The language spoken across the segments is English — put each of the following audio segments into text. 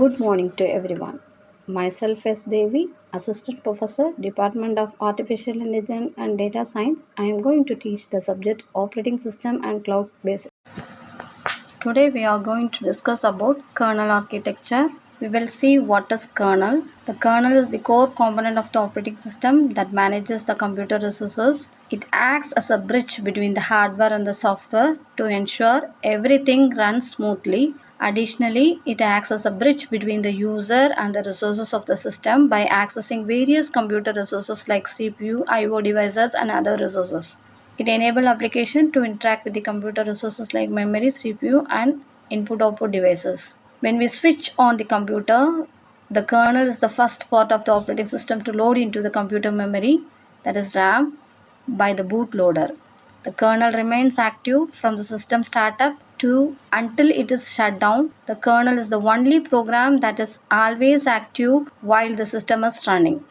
Good morning to everyone. Myself is Devi, Assistant Professor, Department of Artificial Intelligence and Data Science. I am going to teach the subject Operating System and Cloud Basics. Today we are going to discuss about kernel architecture. We will see what is kernel. The kernel is the core component of the operating system that manages the computer resources. It acts as a bridge between the hardware and the software to ensure everything runs smoothly. Additionally, it acts as a bridge between the user and the resources of the system by accessing various computer resources like CPU, I/O devices, and other resources. It enables application to interact with the computer resources like memory, CPU, and input-output devices. When we switch on the computer, the kernel is the first part of the operating system to load into the computer memory, that is RAM, by the bootloader. The kernel remains active from the system startup to until it is shut down. The kernel is the only program that is always active while the system is running.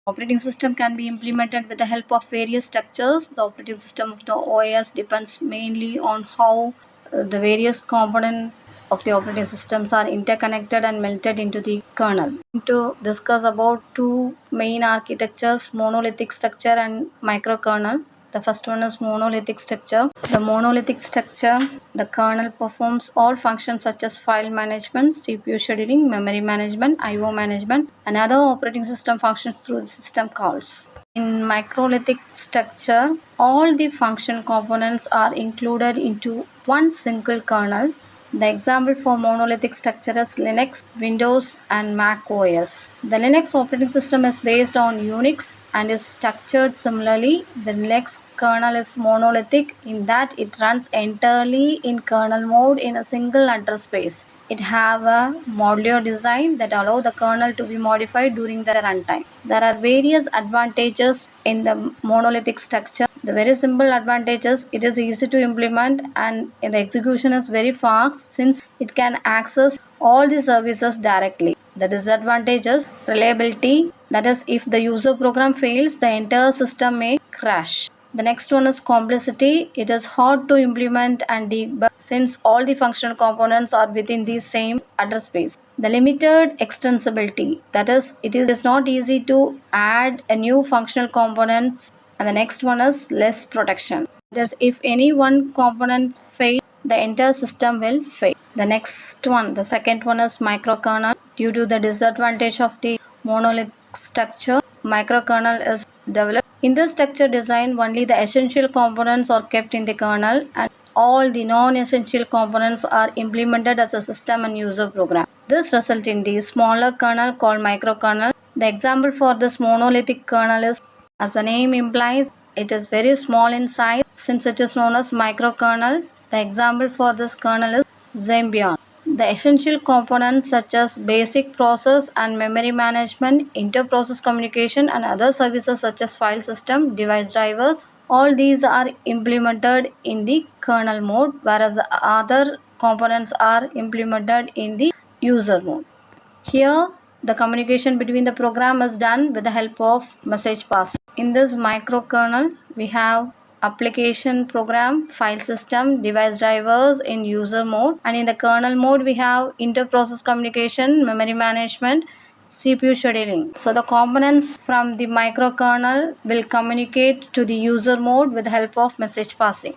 Operating system can be implemented with the help of various structures. The operating system of the OS depends mainly on how the various components of the operating systems are interconnected and melted into the kernel. To discuss about two main architectures, monolithic structure and microkernel. The first one is monolithic structure. The monolithic structure, the kernel performs all functions such as file management, CPU scheduling, memory management, I/O management, and other operating system functions through the system calls. In microlithic structure, all the function components are included into one single kernel. The example for monolithic structure is Linux, Windows, and Mac OS. The Linux operating system is based on Unix and is structured similarly. The Linux kernel is monolithic in that it runs entirely in kernel mode in a single address space. It have a modular design that allow the kernel to be modified during the runtime. There are various advantages in the monolithic structure. The very simple advantages, it is easy to implement and the execution is very fast since it can access all the services directly. The disadvantages, reliability, that is if the user program fails, the entire system may crash. The next one is complexity. It is hard to implement and debug since all the functional components are within the same address space. The limited extensibility, that is, it is not easy to add a new functional components. And the next one is less protection. Thus, if any one component fails, the entire system will fail. The next one, the second one is microkernel. Due to the disadvantage of the monolithic structure, microkernel is developed. In this structure design, only the essential components are kept in the kernel and all the non-essential components are implemented as a system and user program. This results in the smaller kernel called microkernel. The example for this monolithic kernel is, as the name implies, it is very small in size since it is known as microkernel. The example for this kernel is Symbian. The essential components such as basic process and memory management, inter-process communication, and other services such as file system, device drivers, all these are implemented in the kernel mode, whereas the other components are implemented in the user mode. Here, the communication between the program is done with the help of message passing. In this microkernel, we have application program, file system, device drivers in user mode, and in the kernel mode we have inter-process communication, memory management, CPU scheduling. So the components from the microkernel will communicate to the user mode with the help of message passing.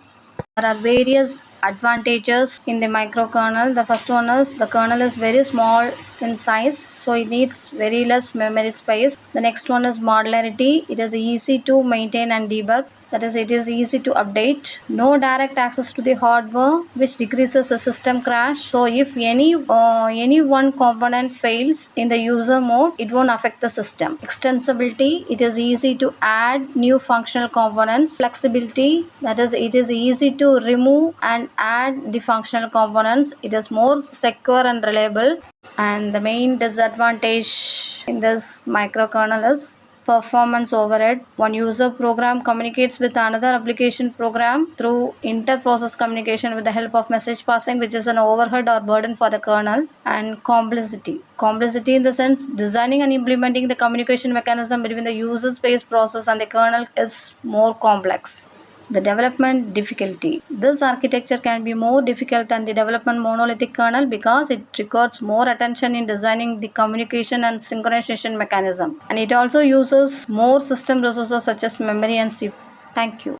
There are various advantages in the microkernel. The first one is the kernel is very small in size, so it needs very less memory space. The next one is modularity. It is easy to maintain and debug. That is, it is easy to update. No direct access to the hardware, which decreases the system crash. So if any one component fails in the user mode, it won't affect the system. Extensibility. It is easy to add new functional components. Flexibility. That is, it is easy to remove and add the functional components. It is more secure and reliable. And the main disadvantage in this microkernel is performance overhead. One user program communicates with another application program through inter-process communication with the help of message passing, which is an overhead or burden for the kernel. And complexity. Complexity in the sense designing and implementing the communication mechanism between the user space process and the kernel is more complex. The development difficulty. This architecture can be more difficult than the development monolithic kernel because it requires more attention in designing the communication and synchronization mechanism. And it also uses more system resources such as memory and CPU. Thank you.